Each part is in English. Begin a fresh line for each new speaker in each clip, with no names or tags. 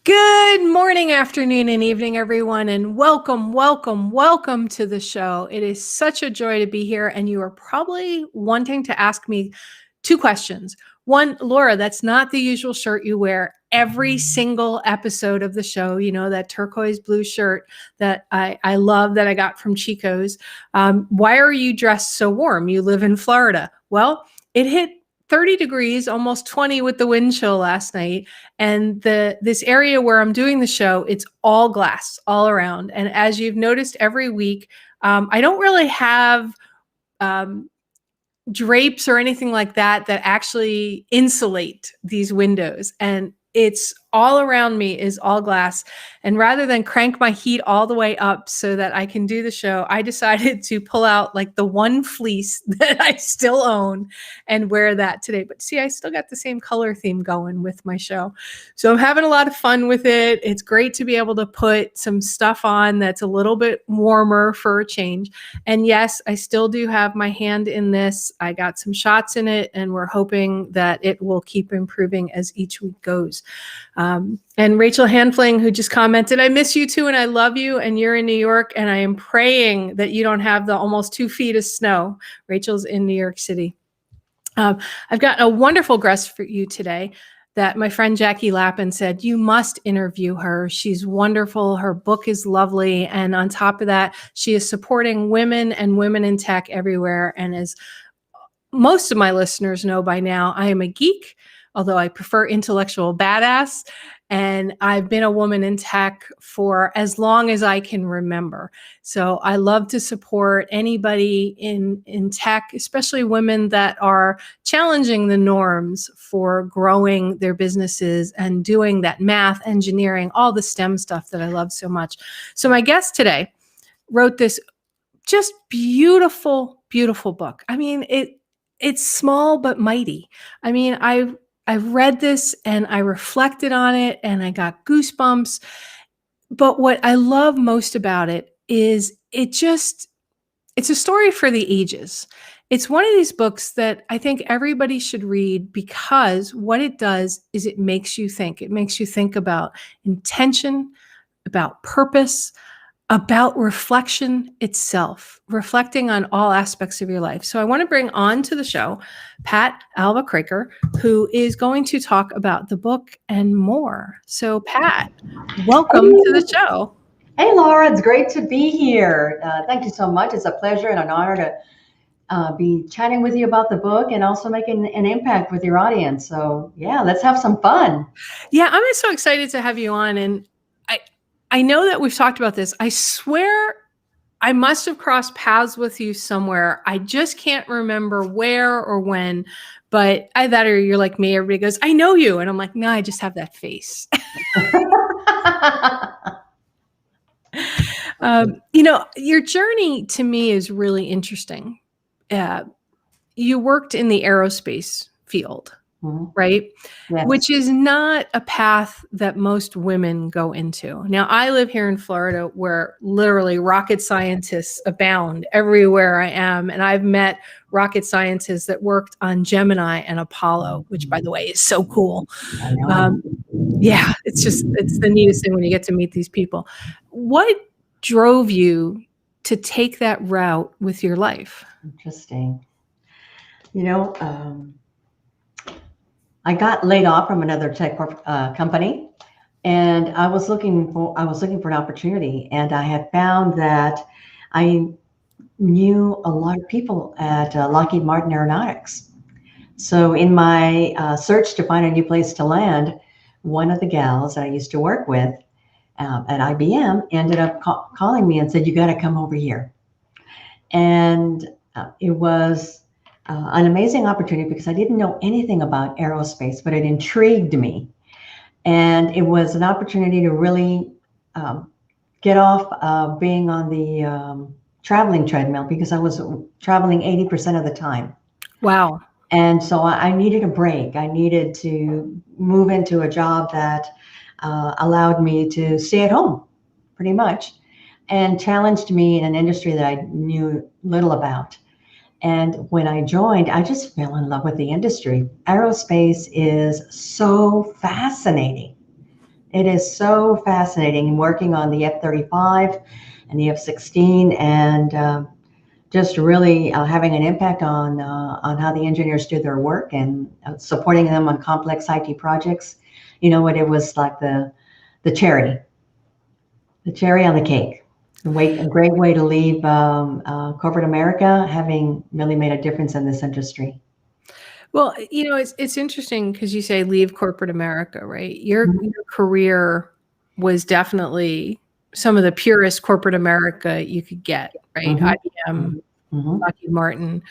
Good morning, afternoon, and evening, everyone, and welcome to the show. It is such a joy to be here, and you are probably wanting to ask me two questions. One, Laura, that's not the usual shirt you wear every single episode of the show. You know, that turquoise blue shirt that I love that I got from Chico's. Why are you dressed so warm? You live in Florida. Well, it hit 30 degrees, almost 20 with the wind chill last night. And this area where I'm doing the show, it's all glass all around. And as you've noticed every week, I don't really have drapes or anything like that that actually insulate these windows. And it's all around me is all glass. And rather than crank my heat all the way up so that I can do the show, I decided to pull out like the one fleece that I still own and wear that today. But see, I still got the same color theme going with my show. So I'm having a lot of fun with it. It's great to be able to put some stuff on that's a little bit warmer for a change. And yes, I still do have my hand in this. I got some shots in it, and we're hoping that it will keep improving as each week goes. And Rachel Hanfling, who just commented, I miss you too, and I love you, and you're in New York, and I am praying that you don't have the almost 2 feet of snow. Rachel's in New York City. I've got a wonderful guest for you today that my friend Jackie Lappin said, you must interview her. She's wonderful. Her book is lovely. And on top of that, she is supporting women and women in tech everywhere. And as most of my listeners know by now, I am a geek, although I prefer intellectual badass. And I've been a woman in tech for as long as I can remember. So I love to support anybody in tech, especially women that are challenging the norms for growing their businesses and doing that math, engineering, all the STEM stuff that I love so much. So my guest today wrote this just beautiful, beautiful book. I mean, it's small but mighty. I mean, I've read this and I reflected on it and I got goosebumps. But what I love most about it is it's a story for the ages. It's one of these books that I think everybody should read because what it does is it makes you think. It makes you think about intention, about purpose, about reflection itself, reflecting on all aspects of your life. So I want to bring on to the show Pat Alva-Kraker, who is going to talk about the book and more. So Pat, welcome to the show.
Hey, Laura, it's great to be here. Thank you so much. It's a pleasure and an honor to be chatting with you about the book and also making an impact with your audience. So yeah, let's have some fun.
Yeah, I'm so excited to have you on. And I know that we've talked about this. I swear I must have crossed paths with you somewhere. I just can't remember where or when, but that or you're like me. Everybody goes, I know you. And I'm like, no, I just have that face. Your journey to me is really interesting. You worked in the aerospace field. Mm-hmm. Right? Yes. Which is not a path that most women go into. Now, I live here in Florida where literally rocket scientists abound everywhere I am. And I've met rocket scientists that worked on Gemini and Apollo, which, by the way, is so cool. Yeah, it's the neatest thing when you get to meet these people. What drove you to take that route with your life?
Interesting. I got laid off from another tech company, and I was looking for an opportunity, and I had found that I knew a lot of people at Lockheed Martin Aeronautics. So in my search to find a new place to land, one of the gals I used to work with at IBM ended up calling me and said, "You got to come over here." And it was an amazing opportunity because I didn't know anything about aerospace, but it intrigued me. And it was an opportunity to really get off being on the traveling treadmill because I was traveling 80% of the time.
Wow.
And so I needed a break. I needed to move into a job that allowed me to stay at home pretty much and challenged me in an industry that I knew little about. And when I joined, I just fell in love with the industry. Aerospace is so fascinating. It is so fascinating working on the F-35 and the F-16, and just really having an impact on how the engineers do their work, and supporting them on complex IT projects. You know what? It was like the cherry on the cake. A great way to leave corporate America, having really made a difference in this industry.
Well, it's interesting because you say leave corporate America, right? Your career was definitely some of the purest corporate America you could get, right?
Mm-hmm.
IBM,
Mm-hmm.
Lockheed Martin,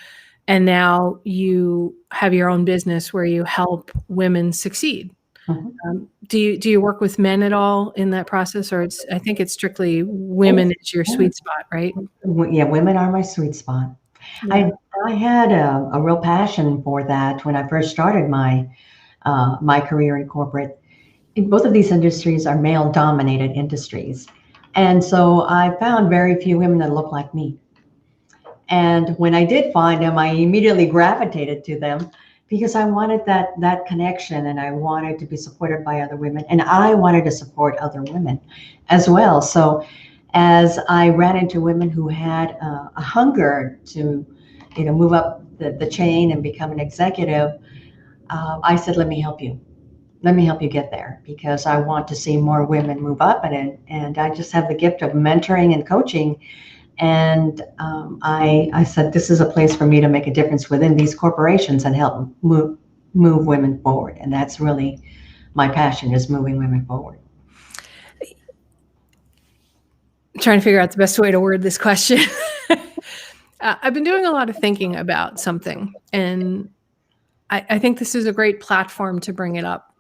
and now you have your own business where you help women succeed.
Mm-hmm.
Do you work with men at all in that process, or I think it's strictly women is your sweet spot, right?
Yeah, women are my sweet spot.
Yeah.
I had a real passion for that when I first started my career in corporate. Both of these industries are male-dominated industries, and so I found very few women that look like me. And when I did find them, I immediately gravitated to them because I wanted that connection, and I wanted to be supported by other women, and I wanted to support other women as well. So as I ran into women who had a hunger to, move up the chain and become an executive, I said, let me help you. Let me help you get there, because I want to see more women move up, and I just have the gift of mentoring and coaching. And I said, this is a place for me to make a difference within these corporations and help move women forward. And that's really my passion, is moving women forward.
I'm trying to figure out the best way to word this question. I've been doing a lot of thinking about something, and I think this is a great platform to bring it up.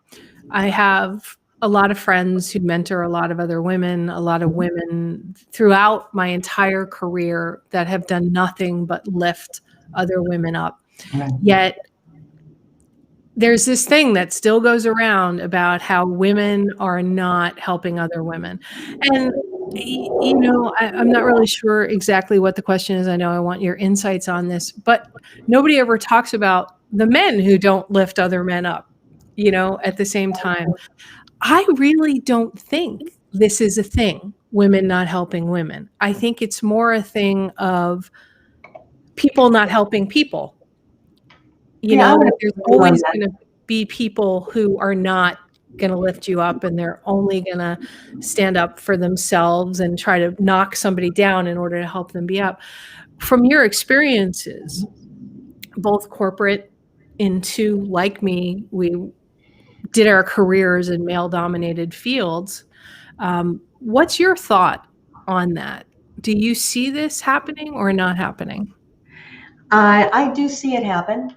I have a lot of friends who mentor a lot of other women, a lot of women throughout my entire career that have done nothing but lift other women up.
Right.
Yet there's this thing that still goes around about how women are not helping other women. And, I'm not really sure exactly what the question is. I know I want your insights on this, but nobody ever talks about the men who don't lift other men up, at the same time. I really don't think this is a thing, women not helping women. I think it's more a thing of people not helping people.
Yeah, I would
There's
agree on
always
that.
going to be people who are not going to lift you up, and they're only going to stand up for themselves and try to knock somebody down in order to help them be up. From your experiences, both corporate into, like me, we did our careers in male-dominated fields. What's your thought on that? Do you see this happening or not happening?
I do see it happen.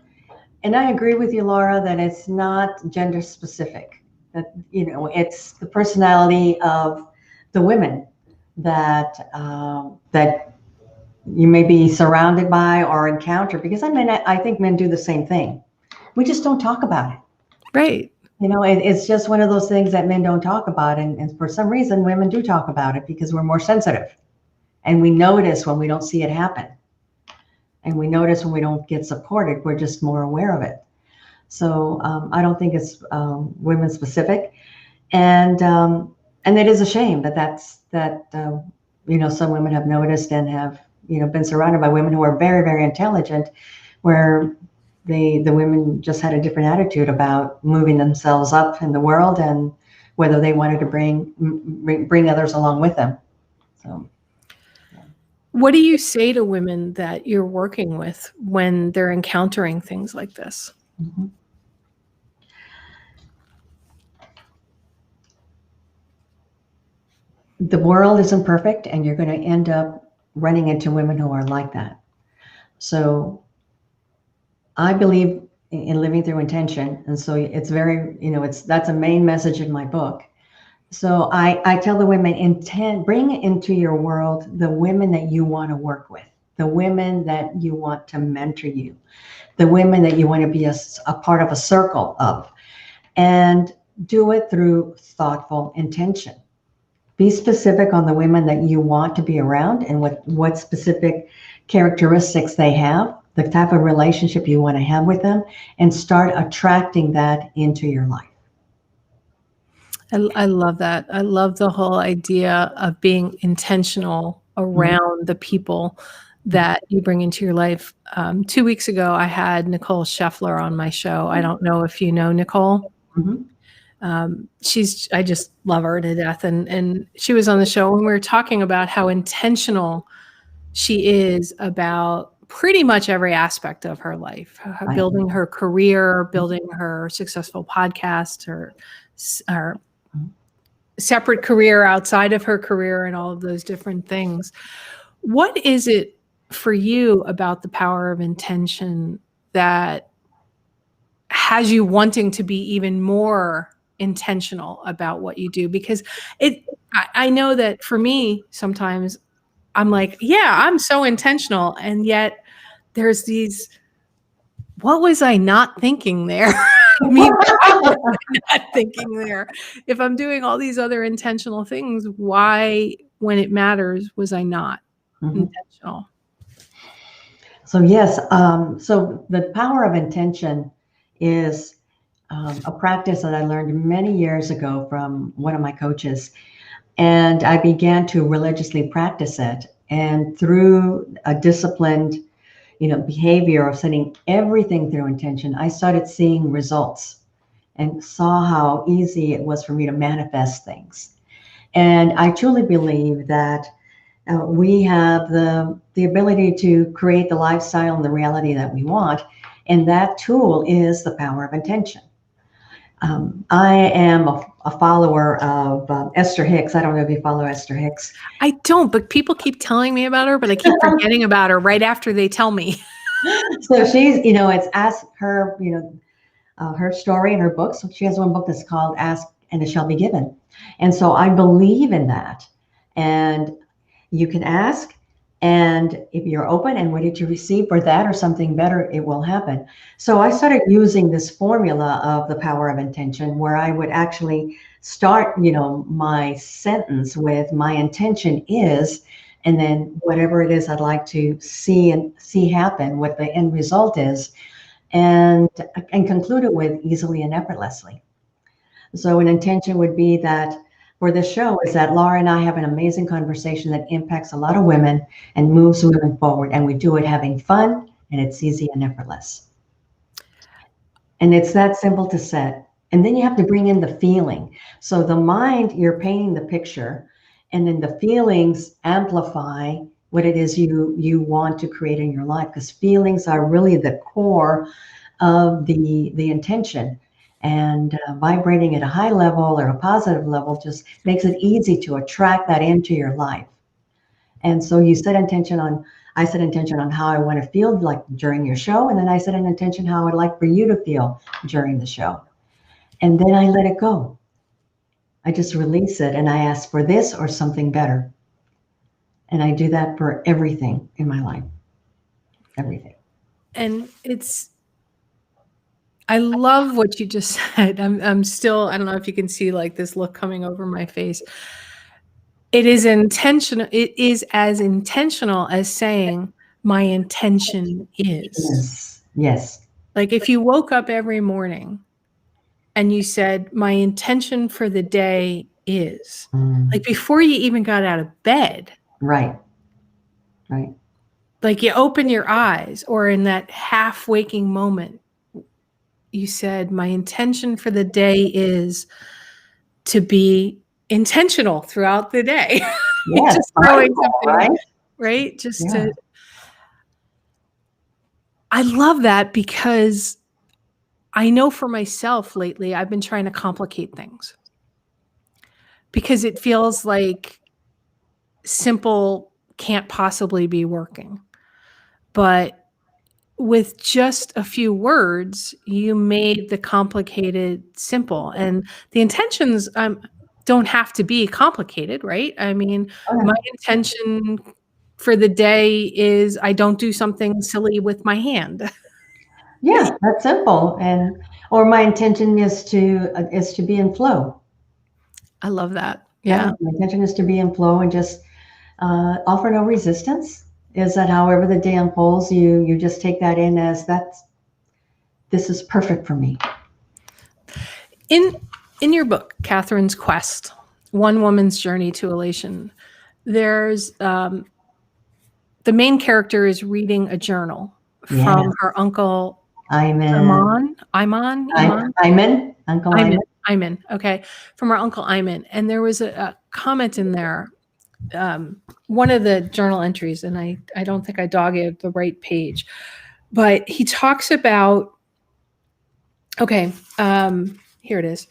And I agree with you, Laura, that it's not gender specific. That, it's the personality of the women that you may be surrounded by or encounter. Because I think men do the same thing. We just don't talk about it.
Right.
It's just one of those things that men don't talk about. And for some reason, women do talk about it because we're more sensitive. And we notice when we don't see it happen. And we notice when we don't get supported, we're just more aware of it. So I don't think it's women specific. And it is a shame that some women have noticed and have, been surrounded by women who are very, very intelligent, where the women just had a different attitude about moving themselves up in the world, and whether they wanted to bring others along with them. So,
what do you say to women that you're working with when they're encountering things like this?
mm-hmm. The world isn't perfect, and you're going to end up running into women who are like that. So I believe in living through intention. And so it's very, that's a main message in my book. So I tell the women, bring into your world the women that you want to work with, the women that you want to mentor you, the women that you want to be a part of a circle of, and do it through thoughtful intention. Be specific on the women that you want to be around and what specific characteristics they have, the type of relationship you want to have with them, and start attracting that into your life.
I love that. I love the whole idea of being intentional
Mhm.
around the people that you bring into your life. 2 weeks ago, I had Nicole Scheffler on my show. I don't know if you know Nicole.
Mhm.
I just love her to death. And she was on the show and we were talking about how intentional she is about pretty much every aspect of her life,
Right.
building her career, building her successful podcast, her
Mhm.
separate career outside of her career, and all of those different things. What is it for you about the power of intention that has you wanting to be even more intentional about what you do? Because I know that for me, sometimes I'm like, yeah, I'm so intentional. And yet there's these, what was I not thinking there? I mean, why was I not thinking there? If I'm doing all these other intentional things, why, when it matters, was I not
Mhm.
intentional?
So yes, so the power of intention is a practice that I learned many years ago from one of my coaches, and I began to religiously practice it. And through a disciplined, behavior of setting everything through intention, I started seeing results and saw how easy it was for me to manifest things. And I truly believe that we have the ability to create the lifestyle and the reality that we want, and that tool is the power of intention. I am a follower of Esther Hicks. I don't know if you follow Esther Hicks.
I don't, but people keep telling me about her, but I keep forgetting about her right after they tell me.
So she's, it's ask her, her story and her books. So she has one book that's called Ask and It Shall Be Given. And so I believe in that. And you can ask, and if you're open and ready to receive for that or something better, it will happen. So I started using this formula of the power of intention where I would actually start, my sentence with my intention is, and then whatever it is I'd like to see happen, what the end result is, and conclude it with easily and effortlessly. So an intention would be that for this show is that Laura and I have an amazing conversation that impacts a lot of women and moves women forward. And we do it having fun and it's easy and effortless. And it's that simple to set. And then you have to bring in the feeling. So the mind, you're painting the picture, and then the feelings amplify what it is you want to create in your life, because feelings are really the core of the intention. And vibrating at a high level or a positive level just makes it easy to attract that into your life. And so I set intention on how I want to feel like during your show. And then I set an intention how I'd like for you to feel during the show. And then I let it go. I just release it and I ask for this or something better. And I do that for everything in my life. Everything.
And I love what you just said. I'm still, I don't know if you can see like this look coming over my face. It is intentional. It is as intentional as saying my intention is.
Yes. Yes.
Like if you woke up every morning and you said, my intention for the day is, like
Mm,
before you even got out of bed,
right. Right.
like you open your eyes or in that half waking moment, you said, my intention for the day is to be intentional throughout the day.
Yes.
Just throwing
Mindful,
something,
right?
right? Just
Yeah.
to, I love that because I know for myself lately, I've been trying to complicate things because it feels like simple can't possibly be working. But with just a few words, you made the complicated simple. And the intentions don't have to be complicated, right? I mean,
Oh,
my
yeah.
intention for the day is I don't do something silly with my hand.
Yeah, that's simple. And or my intention is to be in flow.
I love that.
Yeah,
Yeah.
my intention is to be in flow and just offer no resistance. Is that however the day unfolds, you just take that in as this is perfect for me.
In In your book, Catherine's Quest, One Woman's Journey to Elation, there's the main character is reading a journal from her uncle
Iman. Uncle Iman.
Iman. Okay, from her uncle Iman, and there was a comment in there. One of the journal entries, and I don't think I dog-eared the right page, but he talks about. Okay, here it is.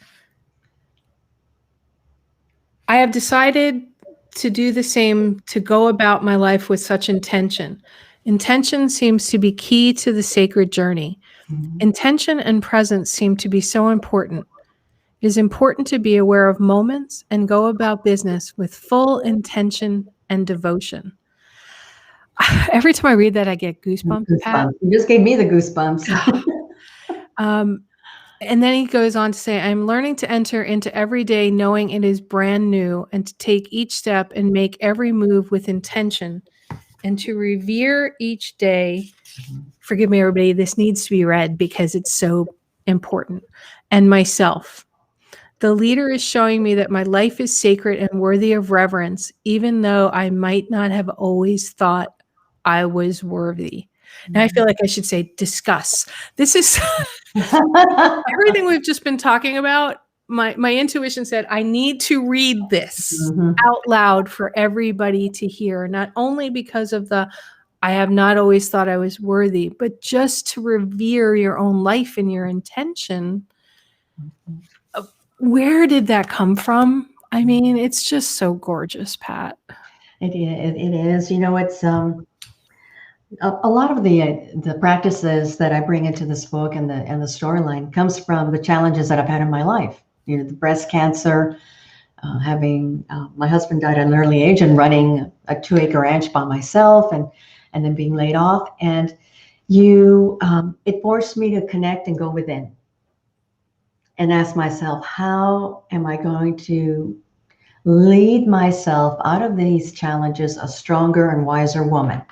I have decided to do the same, to go about my life with such intention. Intention seems to be key to the sacred journey.
Mhm.
Intention and presence seem to be so important. It is important to be aware of moments and go about business with full intention and devotion. Every time I read that, I get goosebumps. Pat.
You just gave me the goosebumps.
And then he goes on to say, I'm learning to enter into every day knowing it is brand new and to take each step and make every move with intention and to revere each day. Forgive me, everybody. This needs to be read because it's so important. And myself. The leader is showing me that my life is sacred and worthy of reverence, even though I might not have always thought I was worthy. Now I feel like I should say discuss. This is everything we've just been talking about. My intuition said I need to read this out loud for everybody to hear, not only because of the I have not always thought I was worthy, but just to revere your own life and your intention. Where did that come from? I mean, it's just so gorgeous, Pat.
It is. You know, it's a lot of the practices that I bring into this book and the storyline comes from the challenges that I've had in my life. You know, the breast cancer, having my husband died at an early age, and running a 2-acre ranch by myself, and then being laid off. And it forced me to connect and go within and ask myself, how am I going to lead myself out of these challenges a stronger and wiser woman?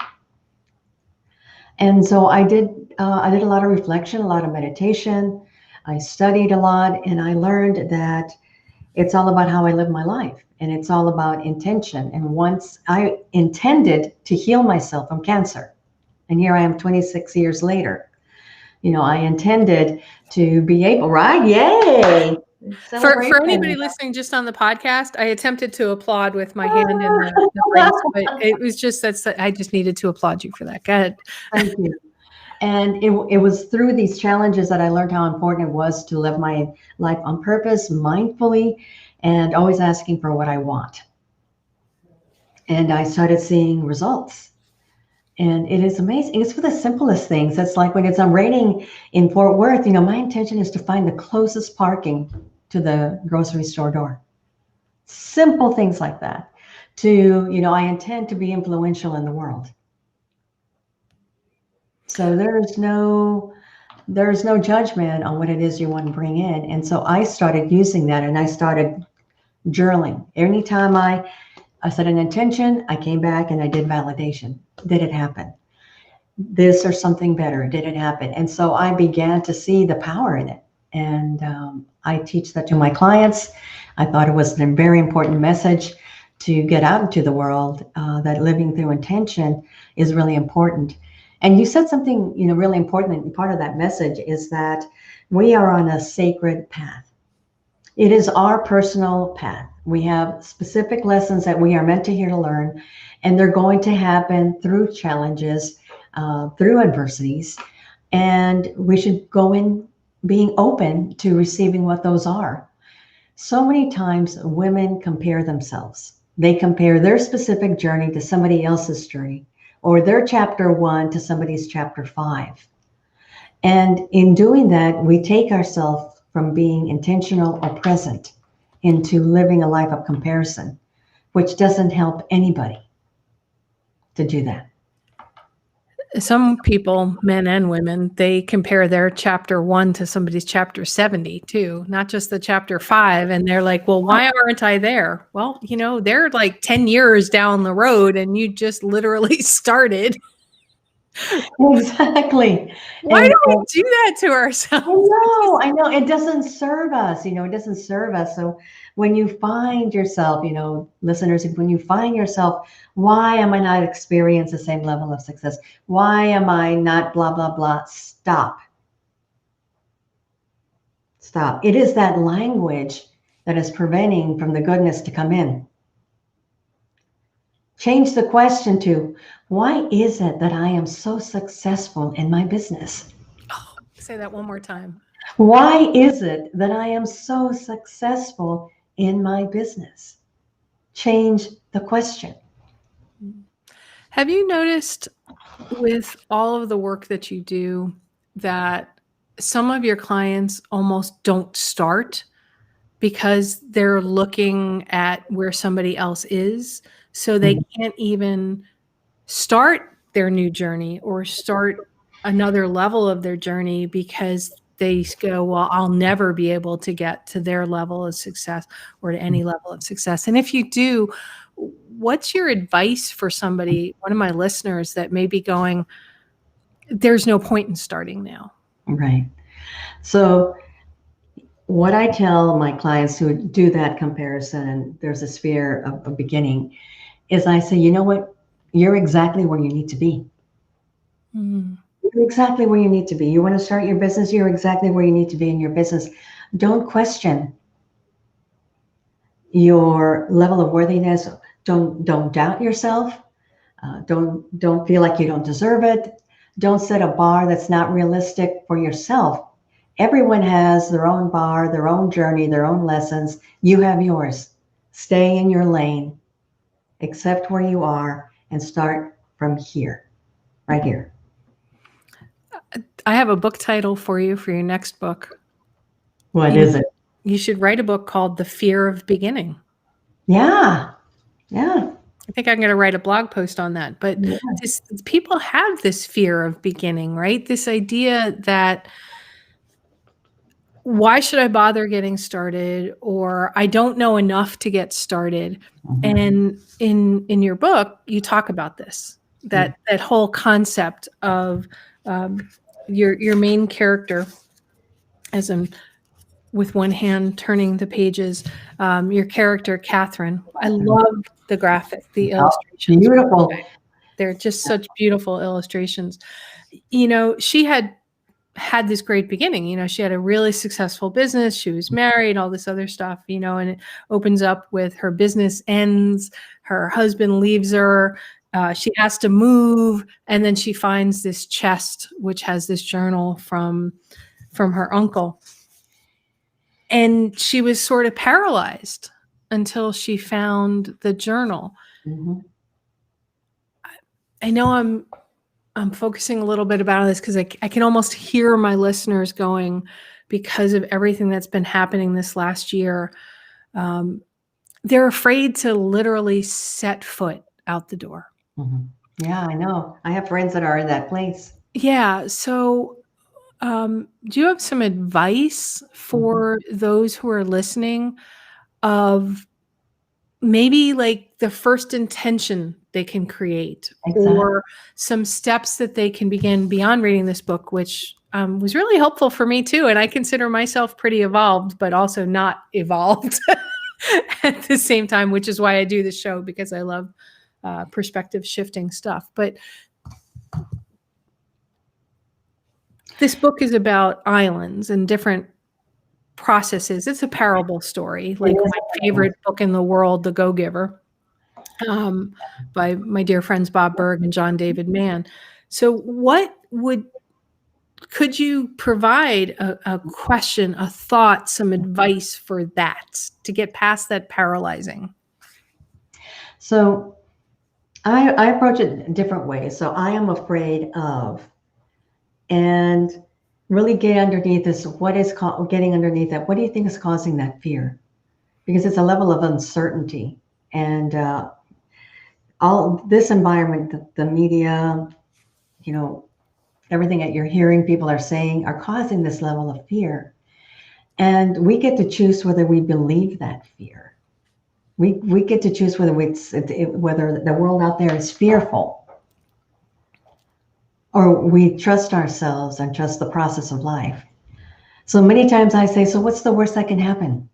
And so I did a lot of reflection, a lot of meditation. I studied a lot, and I learned that it's all about how I live my life, and it's all about intention. And once I intended to heal myself from cancer, and here I am 26 years later, you know, I intended to be able, right? Yay!
For anybody listening just on the podcast, I attempted to applaud with my hand in the rings, but it was just I just needed to applaud you for that. Go ahead.
Thank you. And it was through these challenges that I learned how important it was to live my life on purpose, mindfully, and always asking for what I want. And I started seeing results. And it is amazing. It's for the simplest things. It's like when I'm raining in Fort Worth, you know, my intention is to find the closest parking to the grocery store door. Simple things like that. I intend to be influential in the world. So there's no judgment on what it is you want to bring in. And so I started using that, and I started journaling. Anytime I set an intention, I came back and I did validation. Did it happen? This or something better? Did it happen? And so I began to see the power in it. And I teach that to my clients. I thought it was a very important message to get out into the world, that living through intention is really important. And you said something, you know, really important. And part of that message is that we are on a sacred path. It is our personal path. We have specific lessons that we are meant to here to learn, and they're going to happen through challenges, through adversities, and we should go in being open to receiving what those are. So many times women compare themselves. They compare their specific journey to somebody else's journey, or their chapter 1 to somebody's chapter 5. And in doing that, we take ourselves from being intentional or present into living a life of comparison, which doesn't help anybody to do that.
Some people, men and women, they compare their chapter 1 to somebody's chapter 70 too, not just the chapter 5. And they're like, well, why aren't I there? Well, you know, they're like 10 years down the road and you just literally started.
Exactly.
Why
And
do we do that to ourselves?
I know, it doesn't serve us, it doesn't serve us. So when you find yourself, listeners, when you find yourself, why am I not experiencing the same level of success? Why am I not blah, blah, blah? Stop. Stop. It is that language that is preventing from the goodness to come in. Change the question to, why is it that I am so successful in my business?
Oh, say that one more time.
Why is it that I am so successful in my business? Change the question.
Have you noticed with all of the work that you do that some of your clients almost don't start because they're looking at where somebody else is, so they can't even start their new journey or start another level of their journey because they go, well, I'll never be able to get to their level of success or to any level of success. And if you do, what's your advice for somebody, one of my listeners that may be going, there's no point in starting now?
Right. So what I tell my clients who do that comparison, and there's this fear of beginning, is I say, you know what? You're exactly where you need to be.
Mm.
You're exactly where you need to be. You want to start your business, you're exactly where you need to be in your business. Don't question your level of worthiness. Don't doubt yourself. Don't feel like you don't deserve it. Don't set a bar that's not realistic for yourself. Everyone has their own bar, their own journey, their own lessons. You have yours. Stay in your lane, accept where you are, and start from here, right here.
I have a book title for you for your next book.
What
You,
is it?
you should write a book called The Fear of Beginning.
Yeah, yeah.
I think I'm going to write a blog post on that. But
Yeah.
people have this fear of beginning, right? This idea that why should I bother getting started, or I don't know enough to get started.
Mhm.
And in your book, you talk about this, that whole concept of your main character, as in with one hand turning the pages, your character Catherine. I love the graphic, the
Oh,
illustrations.
beautiful.
They're just such beautiful illustrations. She had this great beginning. She had a really successful business. She was married, all this other stuff, and it opens up with her business ends, her husband leaves her, she has to move, and then she finds this chest, which has this journal from her uncle. And she was sort of paralyzed until she found the journal.
Mhm.
I know I'm focusing a little bit about this because I can almost hear my listeners going, because of everything that's been happening this last year, they're afraid to literally set foot out the door.
Mhm. Yeah, I know. I have friends that are in that place.
Yeah. So, do you have some advice
Mhm.
for those who are listening of maybe like the first intention they can create,
Exactly.
or some steps that they can begin beyond reading this book, which was really helpful for me too. And I consider myself pretty evolved, but also not evolved at the same time, which is why I do this show, because I love perspective shifting stuff. But this book is about islands and different processes. It's a parable story,
It
like
is.
my favorite book in the world, The Go-Giver, by my dear friends Bob Berg and John David Mann. So could you provide a question, a thought, some advice for that to get past that paralyzing?
So I approach it different ways. So I am afraid of, and really get underneath this. What is getting underneath that? What do you think is causing that fear? Because it's a level of uncertainty, and all this environment, the media, you know, everything that you're hearing people are saying are causing this level of fear. And we get to choose whether we believe that fear. We get to choose whether whether the world out there is fearful. or we trust ourselves and trust the process of life. So many times I say, so what's the worst that can happen?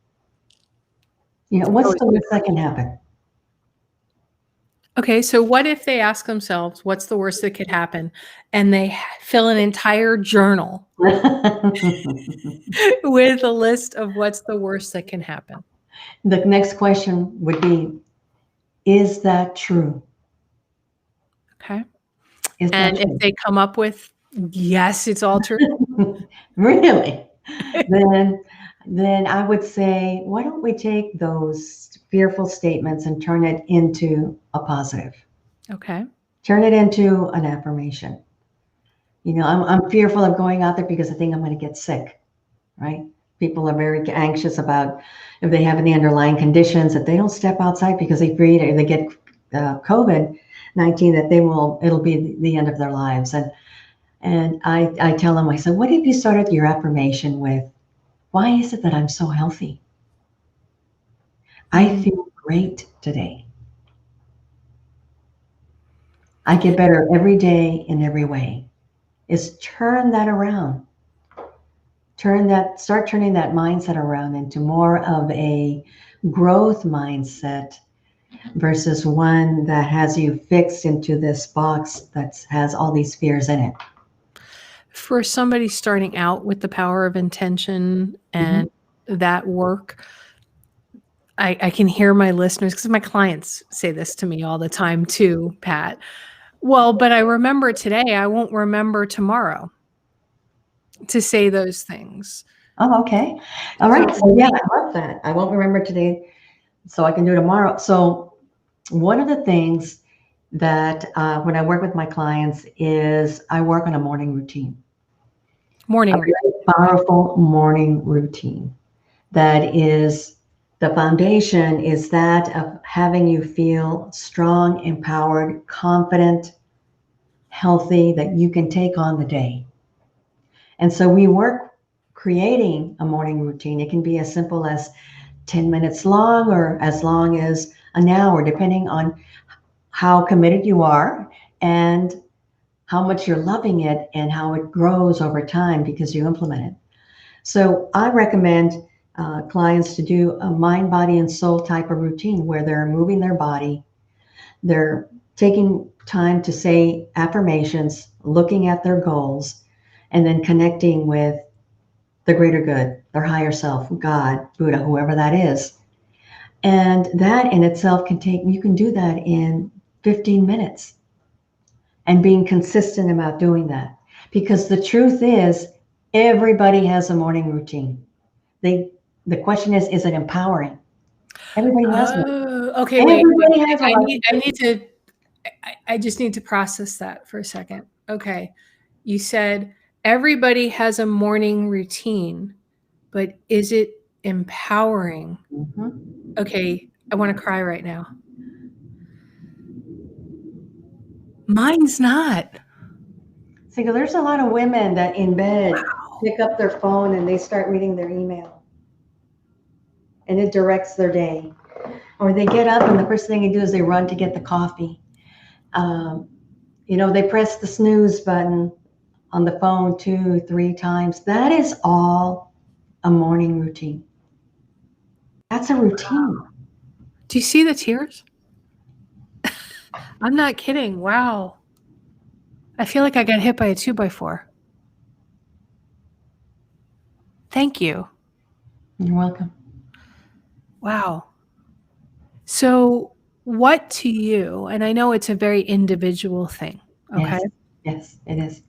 What's
Always
the
a good
worst that can
question.
happen?
Okay, so what if they ask themselves, what's the worst that could happen? And they fill an entire journal with a list of what's the worst that can happen.
The next question would be, is that true?
Okay.
Is that
And if
true?
they come up with, yes, it's all true.
Really? Then, then I would say, why don't we take those fearful statements and turn it into a positive?
Okay.
Turn it into an affirmation. I'm fearful of going out there because I think I'm going to get sick, right? People are very anxious about if they have any underlying conditions, that they don't step outside because they fear if they get COVID-19, that it'll be the end of their lives. And I tell them, I said, what if you started your affirmation with, why is it that I'm so healthy? I
Mm.
feel great today. I get better every day in every way. Is turn that around. Start turning that mindset around into more of a growth mindset versus one that has you fixed into this box that has all these fears in it.
For somebody starting out with the power of intention
Mhm.
and that work, I can hear my listeners, because my clients say this to me all the time too, Pat. Well, but I remember today, I won't remember tomorrow to say those things.
Oh, okay. All
So
right. So yeah, I love that. I won't remember today, so I can do tomorrow. So one of the things that when I work with my clients is I work on a morning routine, a
morning routine.
very powerful morning routine that is the foundation is that of having you feel strong, empowered, confident, healthy, that you can take on the day. And so we work creating a morning routine. It can be as simple as 10 minutes long or as long as an hour, depending on how committed you are and how much you're loving it and how it grows over time because you implement it. So I recommend clients to do a mind, body, and soul type of routine where they're moving their body, they're taking time to say affirmations, looking at their goals, and then connecting with the greater good, their higher self, God, Buddha, whoever that is. And that in itself you can do that in 15 minutes and being consistent about doing that. Because the truth is, everybody has a morning routine. They, the question is it empowering? Everybody has one.
Oh, okay, wait.
Everybody has a life.
I need to I just need to process that for a second. Okay. You said everybody has a morning routine, but is it empowering?
Mhm.
Okay, I want to cry right now. Mine's not.
See, 'cause there's a lot of women that in bed pick up their phone and they start reading their email, and it directs their day. Or they get up and the first thing they do is they run to get the coffee. Um, they press the snooze button on the phone 2, 3 times. That is all a morning routine. That's a routine.
Do you see the tears? I'm not kidding. Wow. I feel like I got hit by a 2x4. Thank you.
You're welcome.
Wow. So, what to you, and I know it's a very individual thing, okay?
Yes, yes, it is.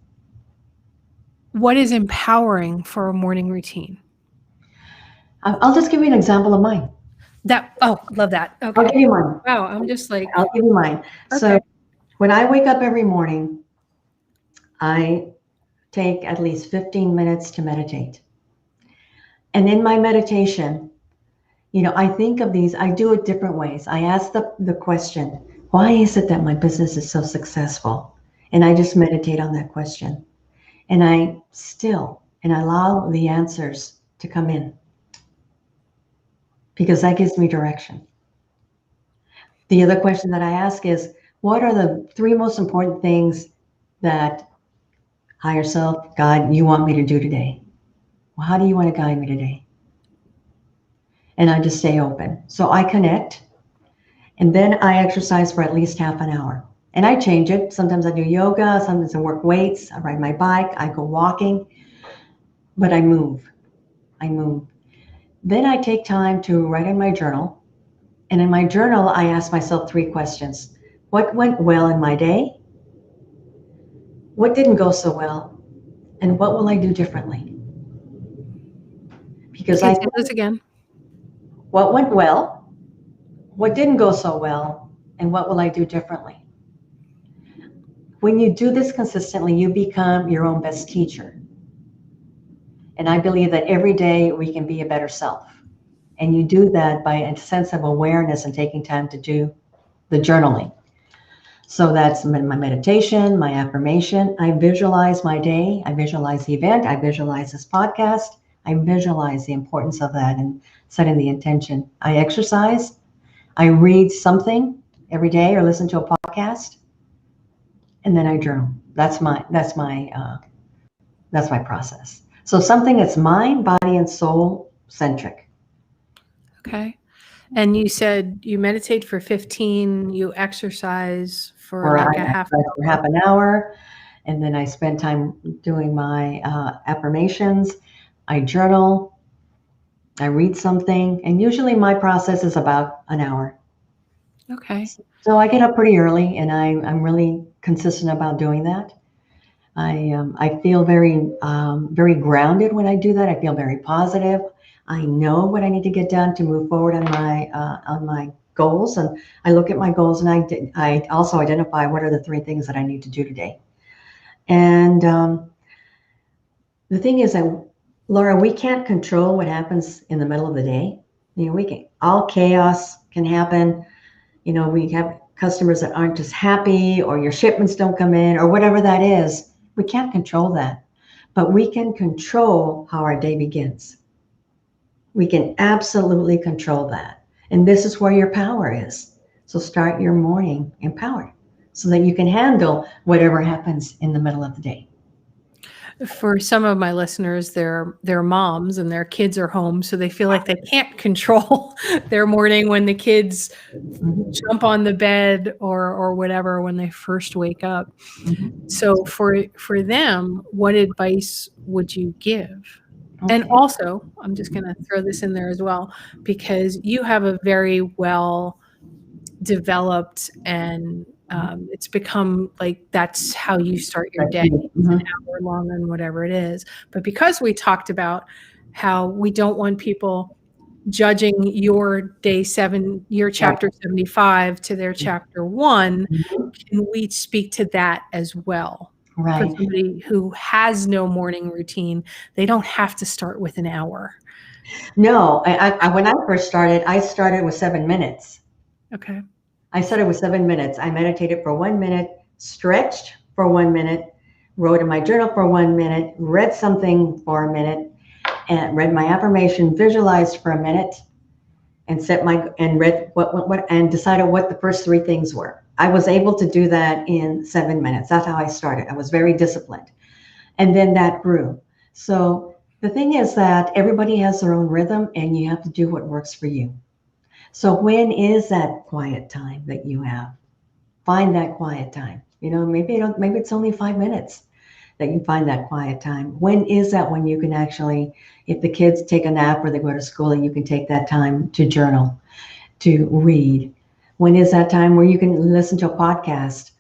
What is empowering for a morning routine?
I'll just give you an example of mine.
Love that.
I'll
Okay.
give you mine.
Wow, I'm just like,
I'll give you mine.
okay.
So when I wake up every morning, I take at least 15 minutes to meditate. And in my meditation, I think of these, I do it different ways. I ask the question, why is it that my business is so successful? And I just meditate on that question. And I allow the answers to come in because that gives me direction. The other question that I ask is, what are the three most important things that Higher self, God, you want me to do today? Well, how do you want to guide me today? And I just stay open. So I connect, and then I exercise for at least half an hour. And I change it. Sometimes I do yoga, sometimes I work weights, I ride my bike, I go walking, but I move. I move. Then I take time to write in my journal. And in my journal, I ask myself 3 questions. What went well in my day? What didn't go so well? And what will I do differently? Because
Okay, say those again.
what went well, what didn't go so well, and what will I do differently? When you do this consistently, you become your own best teacher. And I believe that every day we can be a better self. And you do that by a sense of awareness and taking time to do the journaling. So that's my meditation, my affirmation. I visualize my day. I visualize the event. I visualize this podcast. I visualize the importance of that and setting the intention. I exercise. I read something every day or listen to a podcast, and then I journal. That's my process. So something that's mind, body, and soul centric.
Okay. And you said you meditate for 15, you exercise for
Or I
like a half
exercise for half an hour, and then I spend time doing my affirmations. I journal. I read something, and usually my process is about an hour.
Okay.
So I get up pretty early, and I'm really consistent about doing that. I feel very grounded when I do that. I feel very positive. I know what I need to get done to move forward on my goals, and I look at my goals, and I also identify what are the 3 things that I need to do today. And the thing is that, Laura, we can't control what happens in the middle of the day. All chaos can happen. We have customers that aren't just happy, or your shipments don't come in, or whatever that is. We can't control that, but we can control how our day begins. We can absolutely control that. And this is where your power is. So start your morning empowered so that you can handle whatever happens in the middle of the day.
For some of my listeners, they're moms and their kids are home, so they feel like they can't control their morning when the kids jump on the bed or whatever when they first wake up. So for them, what advice would you give?
Okay.
And also, I'm just going to throw this in there as well, because you have a very well developed and it's become like that's how you start your day. It's an hour long and whatever it is. But because we talked about how we don't want people judging your day 7, your chapter 75 to their chapter 1, can we speak to that as well?
Right.
For somebody who has no morning routine, they don't have to start with an hour.
No, when I first started, I started with 7 minutes.
Okay.
I started with 7 minutes. I meditated for 1 minute, stretched for 1 minute, wrote in my journal for 1 minute, read something for a minute, and read my affirmation, visualized for a minute, and read what and decided what the first 3 things were. I was able to do that in 7 minutes. That's how I started. I was very disciplined. And then that grew. So the thing is that everybody has their own rhythm, and you have to do what works for you. So when is that quiet time that you have? Find that quiet time. Maybe it's only 5 minutes that you find that quiet time. When is that when you can actually, if the kids take a nap or they go to school, and you can take that time to journal, to read? When is that time where you can listen to a podcast?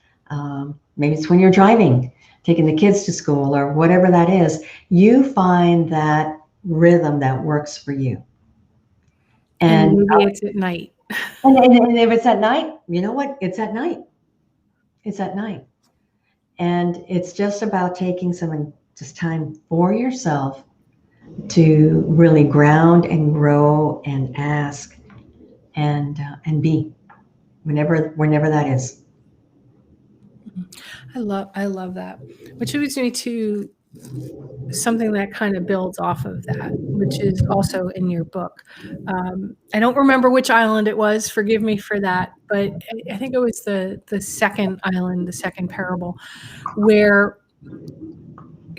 Maybe it's when you're driving, taking the kids to school, or whatever that is. You find that rhythm that works for you.
And maybe it's at night.
And if it's at night, you know what? It's at night. It's at night. And it's just about taking some just time for yourself to really ground and grow and ask and be whenever that is.
I love that. Which leads me to something that kind of builds off of that, which is also in your book. I don't remember which island it was. Forgive me for that, but I think it was the second island, the second parable, where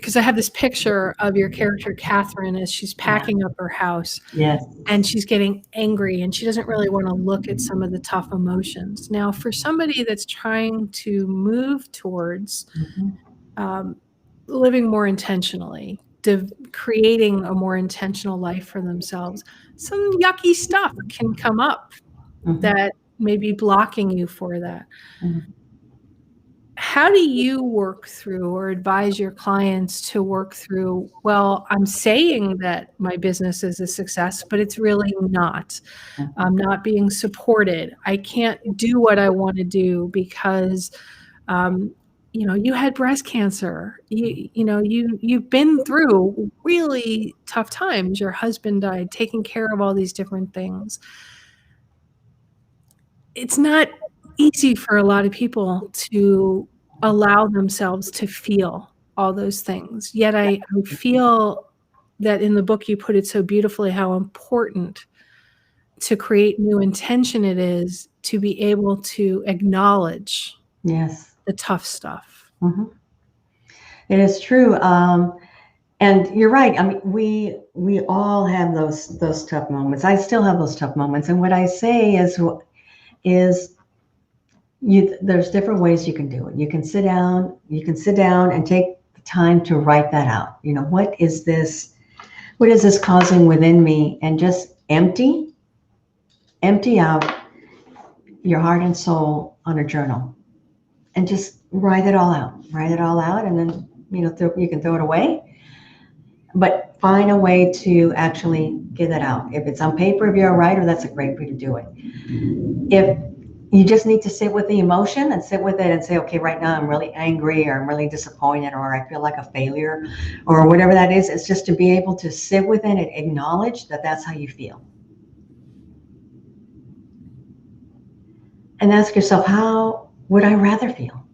because I have this picture of your character, Catherine, as she's packing up her house.
Yes.
And she's getting angry and she doesn't really want to look at some of the tough emotions. Now, for somebody that's trying to move towards living more intentionally, creating a more intentional life for themselves, some yucky stuff can come up that may be blocking you for that. How do you work through or advise your clients to work through, well, I'm saying that my business is a success, but it's really not. I'm not being supported. I can't do what I want to do because, you had breast cancer. You've been through really tough times. Your husband died, taking care of all these different things. It's not easy for a lot of people to allow themselves to feel all those things. Yet I feel that in the book you put it so beautifully how important to create new intention it is to be able to acknowledge the tough stuff.
It is true. And you're right. I mean, we all have those tough moments. I still have those tough moments. And what I say is there's different ways you can do it. You can sit down and take the time to write that out. What is this causing within me? And just empty out your heart and soul on a journal and just write it all out. And then, you can throw it away, but find a way to actually get it out. If it's on paper, if you're a writer, that's a great way to do it. If you just need to sit with the emotion and sit with it and say, okay, right now I'm really angry or I'm really disappointed or I feel like a failure or whatever that is. It's just to be able to sit with it and acknowledge that that's how you feel. And ask yourself, how would I rather feel?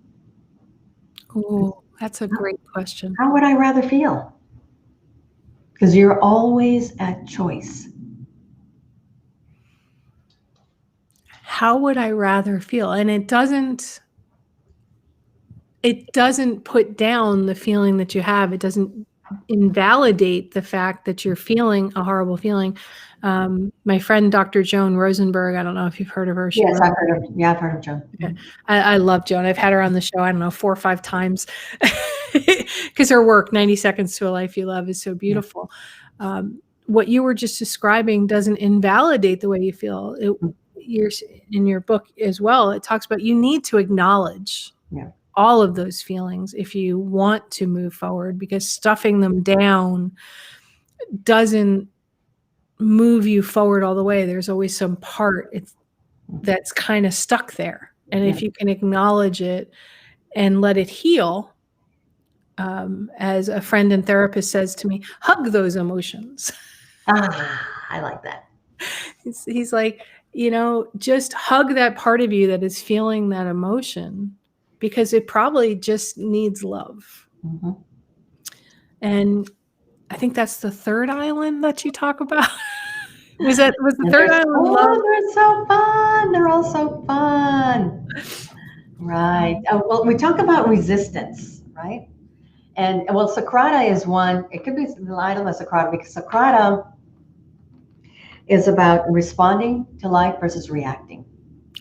Oh, that's a great question.
How would I rather feel? Because you're always at choice.
How would I rather feel? And it doesn't put down the feeling that you have. It doesn't invalidate the fact that you're feeling a horrible feeling. My friend, Dr. Joan Rosenberg, I don't know if you've heard of her.
Yes, I've heard of Joan.
Yeah. I love Joan. I've had her on the show, I don't know, 4 or 5 times because her work, 90 Seconds to a Life You Love, is so beautiful. What you were just describing doesn't invalidate the way you feel. You're in your book as well. It talks about you need to acknowledge all of those feelings if you want to move forward, because stuffing them down doesn't move you forward all the way. There's always some part that's kind of stuck there. And if you can acknowledge it and let it heal, as a friend and therapist says to me, hug those emotions.
I like that.
He's like, just hug that part of you that is feeling that emotion, because it probably just needs love. And I think that's the third island that you talk about. was the third island love?
They're so fun. They're all so fun. Right. Well, we talk about resistance, right? And well, Socrata is one. It could be the island of Socrata, because Socrata is about responding to life versus reacting.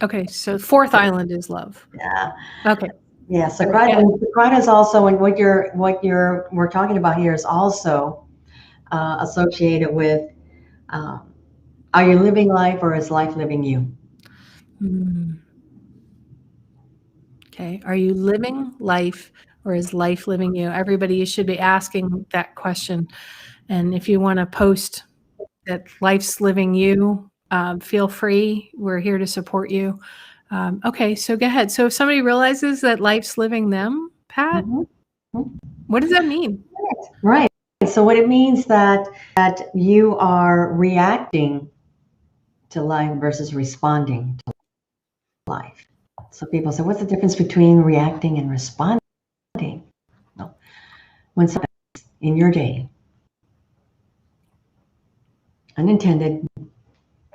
Okay, so fourth island is love.
Yeah.
Okay.
Yeah, Socrata is also, and what we're talking about here is also associated with, are you living life or is life living you?
Okay, are you living life or is life living you? Everybody, you should be asking that question. And if you want to post that life's living you, feel free. We're here to support you. Okay, so go ahead. So if somebody realizes that life's living them, Pat, what does that mean?
Right. So what it means that you are reacting to life versus responding to life. So people say, what's the difference between reacting and responding? Well, when something in your day, unintended,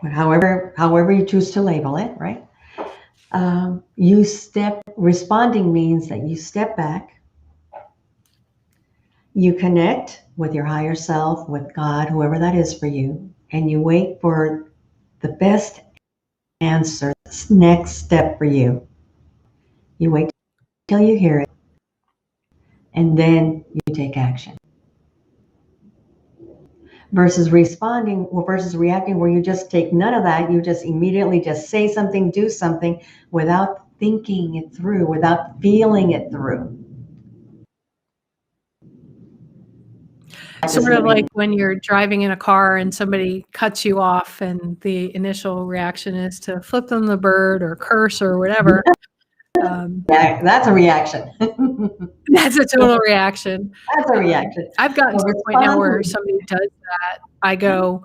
however you choose to label it, right? Responding means that you step back, You connect with your higher self, with God, whoever that is for you, and you wait for the best answer, next step for you. You wait till you hear it, and then you take action. Versus responding or versus reacting, where you just take none of that. You just immediately just say something, do something without thinking it through, without feeling it through.
Sort of like when you're driving in a car and somebody cuts you off and the initial reaction is to flip them the bird or curse or whatever.
Yeah, that's a reaction.
That's a total reaction.
That's a reaction.
I've gotten to a point now where somebody does that, I go,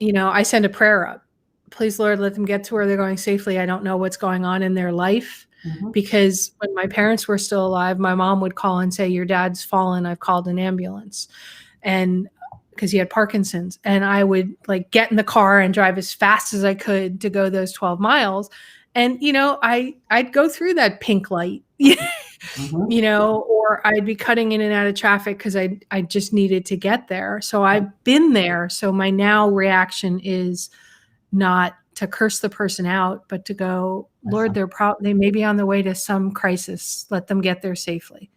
I send a prayer up. Please, Lord, let them get to where they're going safely. I don't know what's going on in their life. Because when my parents were still alive, my mom would call and say, your dad's fallen. I've called an ambulance. And because he had Parkinson's, and I would like get in the car and drive as fast as I could to go those 12 miles. And, I'd go through that pink light, or I'd be cutting in and out of traffic because I just needed to get there. So I've been there. So my now reaction is not to curse the person out, but to go, Lord, they may be on the way to some crisis. Let them get there safely.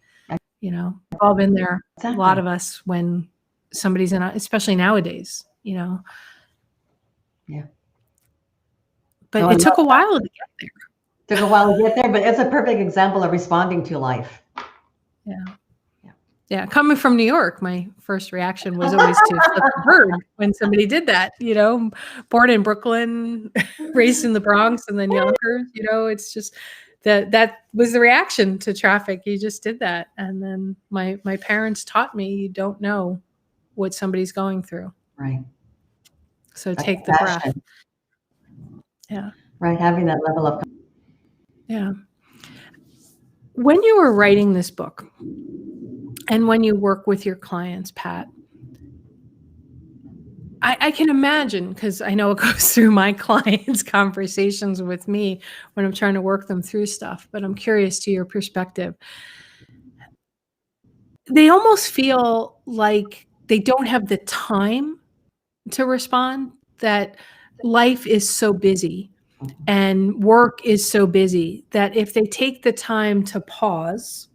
We've all been there. Exactly. A lot of us, when somebody's especially nowadays, Yeah. But it took a while to get there.
Took a while to get there, but it's a perfect example of responding to life.
Yeah. Coming from New York, my first reaction was always to flip the bird when somebody did that, born in Brooklyn, raised in the Bronx and then Yonkers, it's just that was the reaction to traffic. You just did that. And then my parents taught me, you don't know what somebody's going through.
Right.
So take the breath. Yeah.
Right. Having that level of.
Yeah. When you were writing this book and when you work with your clients, Pat, I can imagine, because I know it goes through my clients' conversations with me when I'm trying to work them through stuff, but I'm curious to your perspective. They almost feel like they don't have the time to respond, that life is so busy and work is so busy that if they take the time to pause,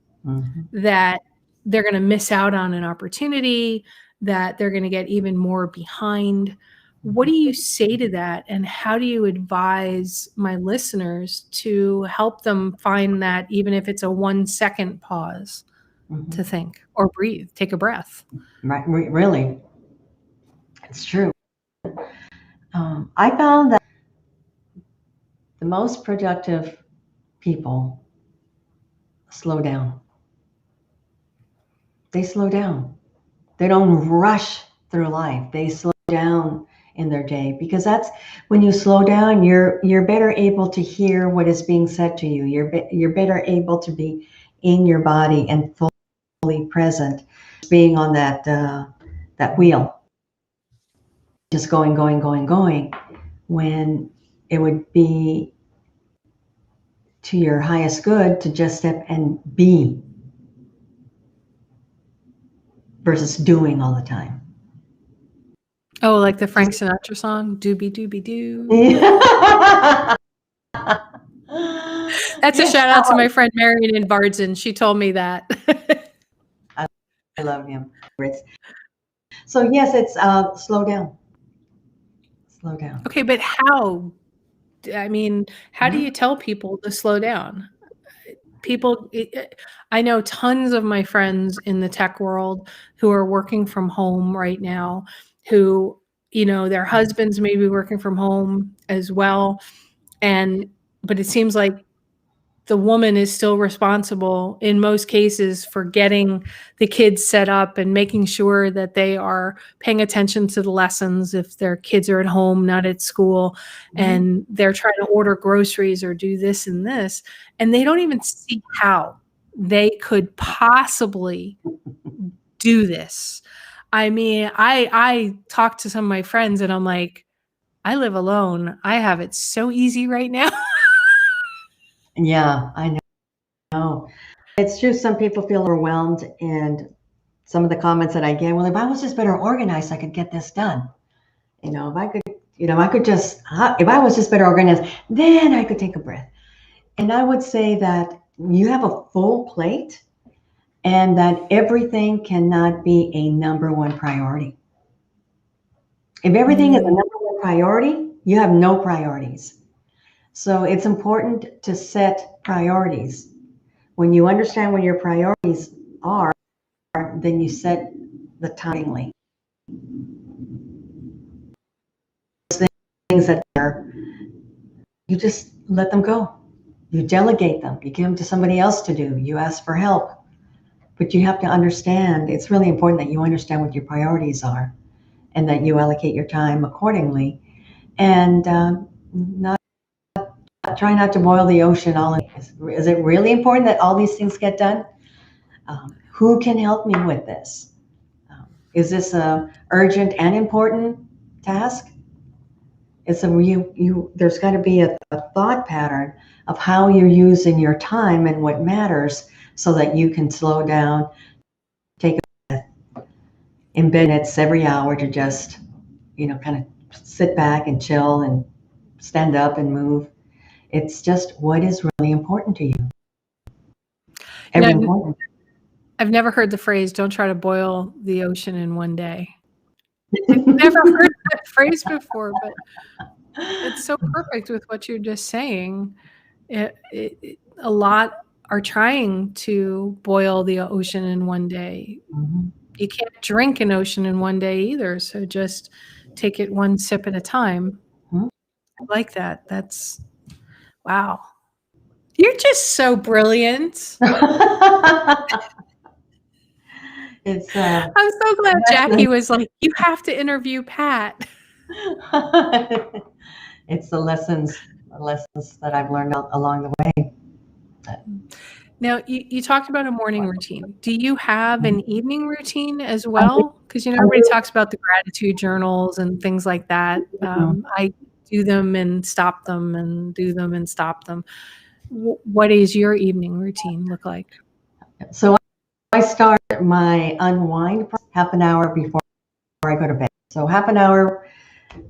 that they're going to miss out on an opportunity, that they're going to get even more behind. What do you say to that? And how do you advise my listeners to help them find that, even if it's a 1 second pause to think or breathe, take a breath?
Right. Really. It's true. I found that the most productive people slow down. They slow down. They don't rush through life. They slow down in their day, because that's when you slow down, you're better able to hear what is being said to you. You're better able to be in your body and fully present, being on that wheel, just going, when it would be to your highest good to just step and be versus doing all the time.
Oh, like the Frank Sinatra song, doobie doobie doo. That's a shout out to my friend Marion in Bardson. She told me that.
I love him. So yes, it's slow down. Slow down.
Okay, but how? I mean, how do you tell people to slow down? I know tons of my friends in the tech world who are working from home right now, who, their husbands may be working from home as well. But it seems like the woman is still responsible in most cases for getting the kids set up and making sure that they are paying attention to the lessons if their kids are at home, not at school, and they're trying to order groceries or do this and this, and they don't even see how they could possibly do this. I mean, I talk to some of my friends and I'm like, I live alone. I have it so easy right now.
Yeah, I know. It's true. Some people feel overwhelmed, and some of the comments that I get, well, if I was just better organized, I could get this done. If I was just better organized, then I could take a breath. And I would say that you have a full plate and that everything cannot be a number one priority. If everything is a number one priority, you have no priorities. So it's important to set priorities. When you understand what your priorities are, then you set the timely. Things that are, you just let them go. You delegate them. You give them to somebody else to do. You ask for help. But you have to understand, it's really important that you understand what your priorities are and that you allocate your time accordingly. And try not to boil the ocean all in. Is it really important that all these things get done? Who can help me with this? Is this a urgent and important task? It's there's got to be a thought pattern of how you're using your time and what matters so that you can slow down, take a breath, in minutes every hour to just, kind of sit back and chill and stand up and move. It's just what is really important to you. Important.
I've never heard the phrase, don't try to boil the ocean in one day. I've never heard that phrase before, but it's so perfect with what you're just saying. A lot are trying to boil the ocean in one day. Mm-hmm. You can't drink an ocean in one day either, so just take it one sip at a time. Mm-hmm. I like that. That's, wow. You're just so brilliant. I'm so glad Jackie was like, you have to interview Pat.
It's the lessons that I've learned along the way.
Now, you talked about a morning routine. Do you have an evening routine as well? Because, everybody talks about the gratitude journals and things like that. I do them and stop them and do them and stop them. What is your evening routine look like? So
I start my unwind half an hour before I go to bed. So half an hour,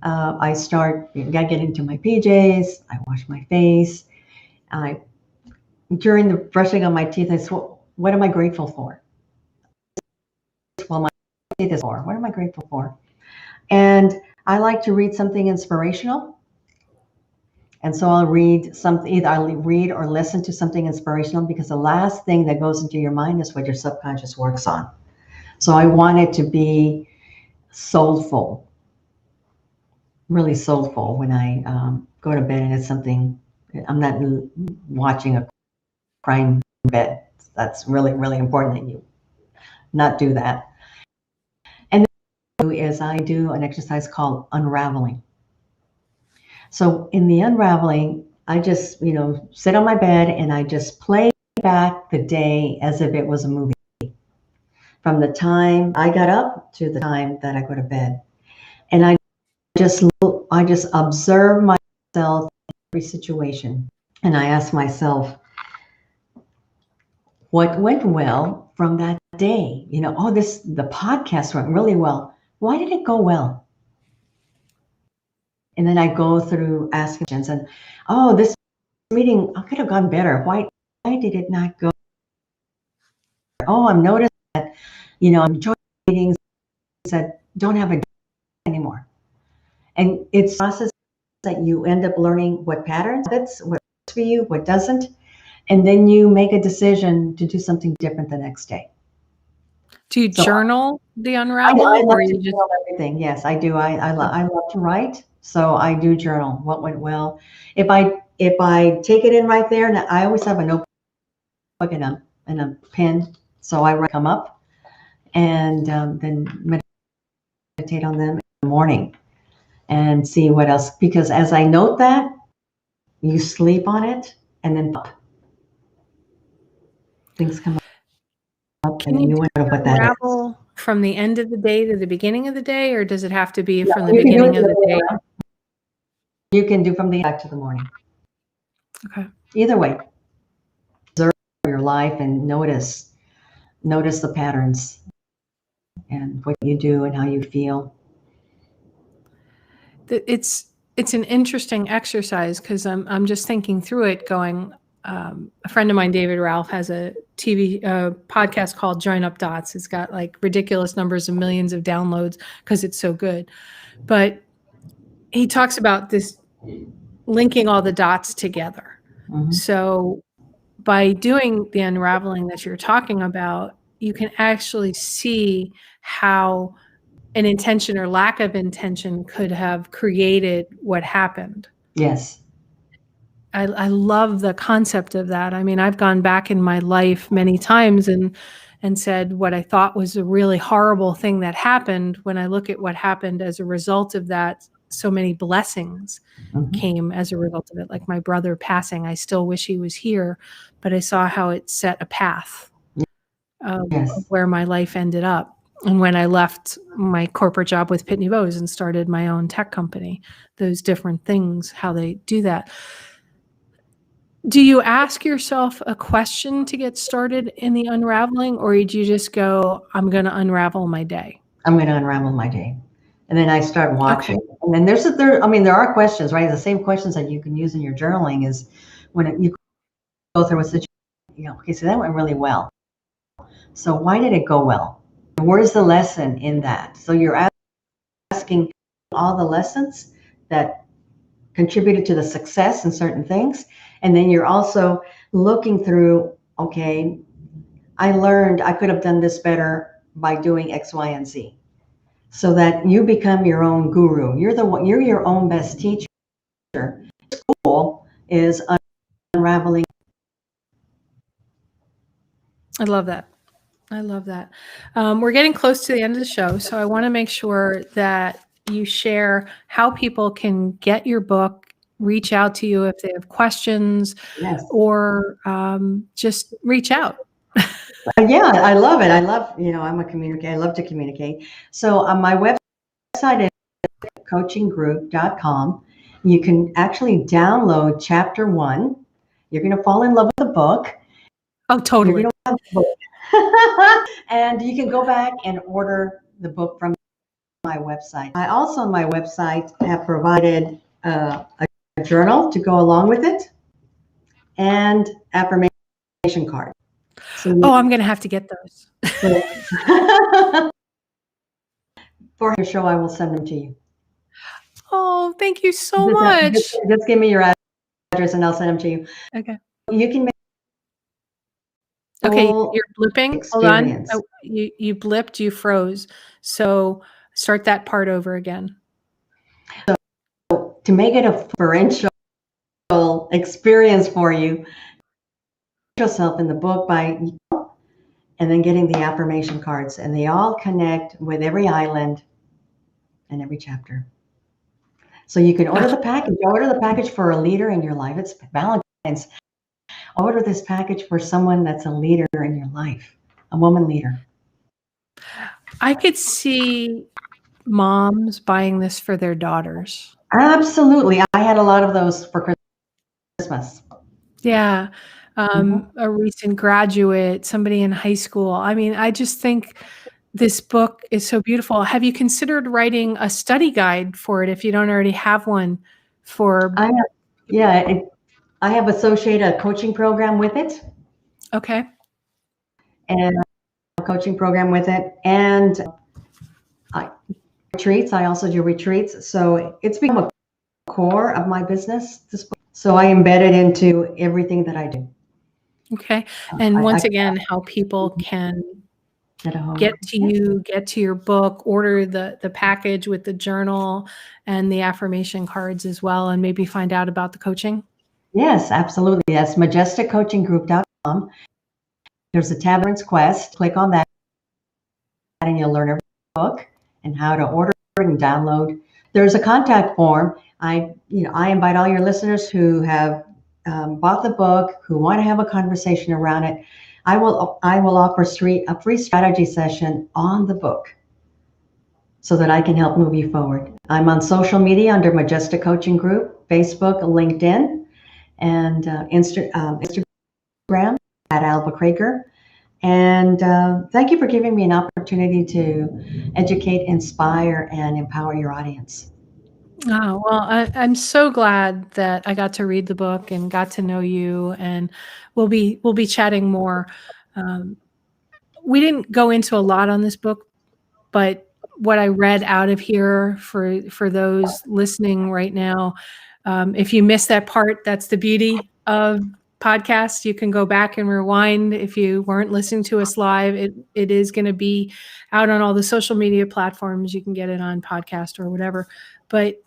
I get into my PJs, I wash my face. During the brushing of my teeth, I say, what am I grateful for? Well, my teeth is for. What am I grateful for? And I like to read something inspirational. And so I'll read something, either I'll read or listen to something inspirational, because the last thing that goes into your mind is what your subconscious works on. So I want it to be soulful, really soulful when I go to bed, and it's something, I'm not watching a crime bed. That's really, really important that you not do that. And then I do an exercise called Unraveling. So in the Unraveling, I just, sit on my bed and I just play back the day as if it was a movie. From the time I got up to the time that I go to bed. And I just observe myself in every situation. And I ask myself, what went well from that day? The podcast went really well. Why did it go well? And then I go through asking questions and, this meeting could have gone better. Why did it not go? I'm noticing that, I'm enjoying meetings that don't have a anymore. And it's a process that you end up learning what patterns, what works for you, what doesn't. And then you make a decision to do something different the next day.
Do you journal the unravel?
I love to journal everything. Yes, I do. I love to write. So I do journal what went well. If I take it in right there, and I always have a notebook and a pen, so I come up and then meditate on them in the morning and see what else. Because as I note that, you sleep on it, and then things come up.
Can you unravel from the end of the day to the beginning of the day, or does it have to be from the beginning of the day?
You can do from the back to the morning.
Okay.
Either way, observe your life and notice the patterns and what you do and how you feel.
It's an interesting exercise because I'm just thinking through it, going. A friend of mine, David Ralph, has a TV podcast called Join Up Dots. It's got like ridiculous numbers of millions of downloads because it's so good. But he talks about this linking all the dots together.
Mhm.
So by doing the unraveling that you're talking about, you can actually see how an intention or lack of intention could have created what happened.
Yes.
I love the concept of that. I mean, I've gone back in my life many times and said what I thought was a really horrible thing that happened. When I look at what happened as a result of that, so many blessings
Mhm.
came as a result of it. Like my brother passing, I still wish he was here, but I saw how it set a path of
Yes.
where my life ended up. And when I left my corporate job with Pitney Bowes and started my own tech company, those different things, how they do that. Do you ask yourself a question to get started in the unraveling, or do you just go, I'm going to unravel my day?
I'm going to unravel my day. And then I start watching.
Okay.
And then there are questions, right? The same questions that you can use in your journaling is when you go through a situation, okay, so that went really well. So why did it go well? Where's the lesson in that? So you're asking all the lessons that contributed to the success in certain things. And then you're also looking through, okay, I learned I could have done this better by doing X, Y, and Z. So that you become your own guru. You're your own best teacher. School is unraveling.
I love that. I love that. We're getting close to the end of the show, so I want to make sure that you share how people can get your book, reach out to you if they have questions,
Yes.
or just reach out.
Yeah, I love it. I love, I'm a communicator. I love to communicate. So on my website is coachinggroup.com. You can actually download chapter 1. You're going to fall in love with the book.
Oh, totally.
You're gonna love the book. And you can go back and order the book from my website. I also on my website have provided a journal to go along with it and affirmation card. So
I'm going to have to get those.
For your show, I will send them to you.
Oh, thank you so much.
Just give me your address and I'll send them to you.
Okay.
You can make
Okay, you're blipping.
experience.
Hold on. Oh, you blipped, you froze. So start that part over again.
So to make it a experiential experience for you, yourself in the book and then getting the affirmation cards, and they all connect with every island and every chapter. So you can order the package. Order the package for a leader in your life. It's Valentine's. Order this package for someone that's a leader in your life, a woman leader.
I could see moms buying this for their daughters.
Absolutely. I had a lot of those for Christmas.
Yeah. A recent graduate, somebody in high school. I mean, I just think this book is so beautiful. Have you considered writing a study guide for it if you don't already have one for?
I have associated a coaching program with it.
Okay.
And a coaching program with it. And retreats. I also do retreats. So it's become a core of my business. So I embed it into everything that I do.
Okay. And once again, how people can get to you, get to your book, order the package with the journal and the affirmation cards as well, and maybe find out about the coaching?
Yes, absolutely. That's majesticcoachinggroup.com. There's a tab Quest. Click on that and you'll learn every book and how to order and download. There's a contact form. I invite all your listeners who have bought the book, who want to have a conversation around it. I will offer a free strategy session on the book so that I can help move you forward. I'm on social media under Majestic Coaching Group, Facebook, LinkedIn, and Instagram at Alva-Kraker. And thank you for giving me an opportunity to educate, inspire, and empower your audience.
Oh, well, I'm so glad that I got to read the book and got to know you, and we'll be chatting more. Um, we didn't go into a lot on this book, but what I read out of here for those listening right now, if you missed that part, that's the beauty of podcasts. You can go back and rewind if you weren't listening to us live. It is going to be out on all the social media platforms. You can get it on podcast or whatever. But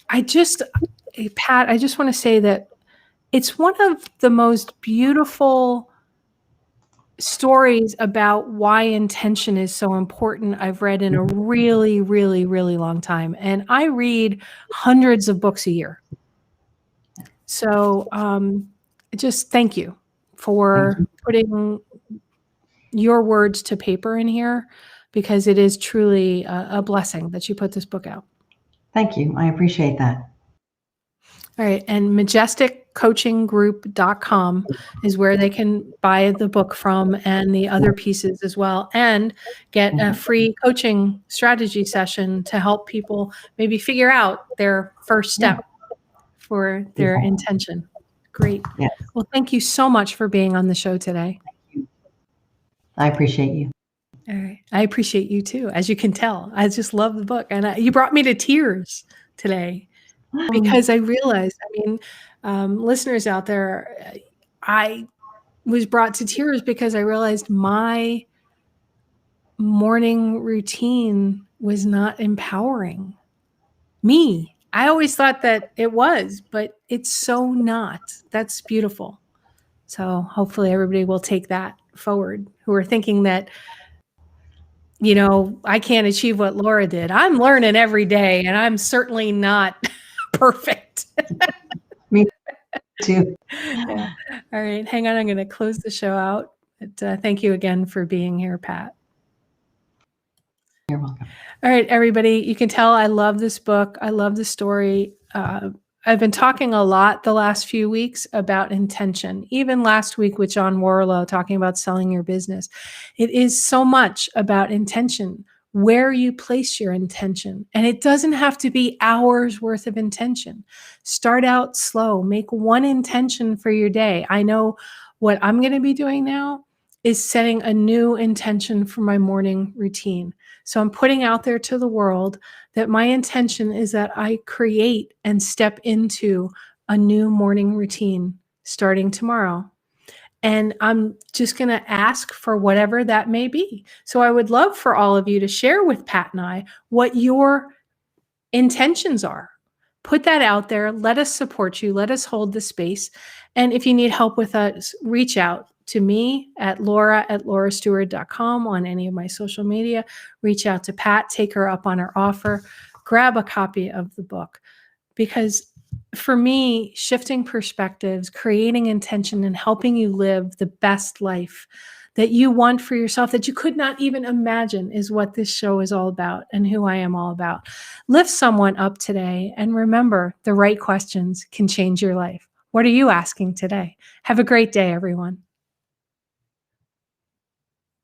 Pat, I just want to say that it's one of the most beautiful stories about why intention is so important I've read in a really, really, really long time. And I read hundreds of books a year. So just thank you for putting your words to paper in here, because it is truly a blessing that you put this book out.
Thank you. I appreciate that.
All right. And majesticcoachinggroup.com is where they can buy the book from and the other pieces as well, and get a free coaching strategy session to help people maybe figure out their first step for their intention. Great.
Yes.
Well, thank you so much for being on the show today.
I appreciate you.
All right. I appreciate you too. As you can tell, I just love the book, and you brought me to tears today. Because I realized, listeners out there, I was brought to tears because I realized my morning routine was not empowering me. I always thought that it was, but it's so not. That's beautiful. So hopefully everybody will take that forward, who are thinking that, I can't achieve what Laura did. I'm learning every day, and I'm certainly not perfect.
Me too.
Yeah. All right. Hang on. I'm going to close the show out. But, thank you again for being here, Pat.
You're welcome.
All right, everybody. You can tell I love this book. I love the story. I've been talking a lot the last few weeks about intention, even last week with John Warlow talking about selling your business. It is so much about intention, where you place your intention. And it doesn't have to be hours worth of intention. Start out slow. Make one intention for your day. I know what I'm going to be doing now is setting a new intention for my morning routine. So I'm putting out there to the world that my intention is that I create and step into a new morning routine starting tomorrow. And I'm just going to ask for whatever that may be. So I would love for all of you to share with Pat and I what your intentions are. Put that out there. Let us support you. Let us hold the space. And if you need help with us, reach out to me at laura@laurasteward.com on any of my social media. Reach out to Pat, take her up on her offer, grab a copy of the book. Because for me, shifting perspectives, creating intention, and helping you live the best life that you want for yourself, that you could not even imagine, is what this show is all about and who I am all about. Lift someone up today, and remember, the right questions can change your life. What are you asking today? Have a great day, everyone.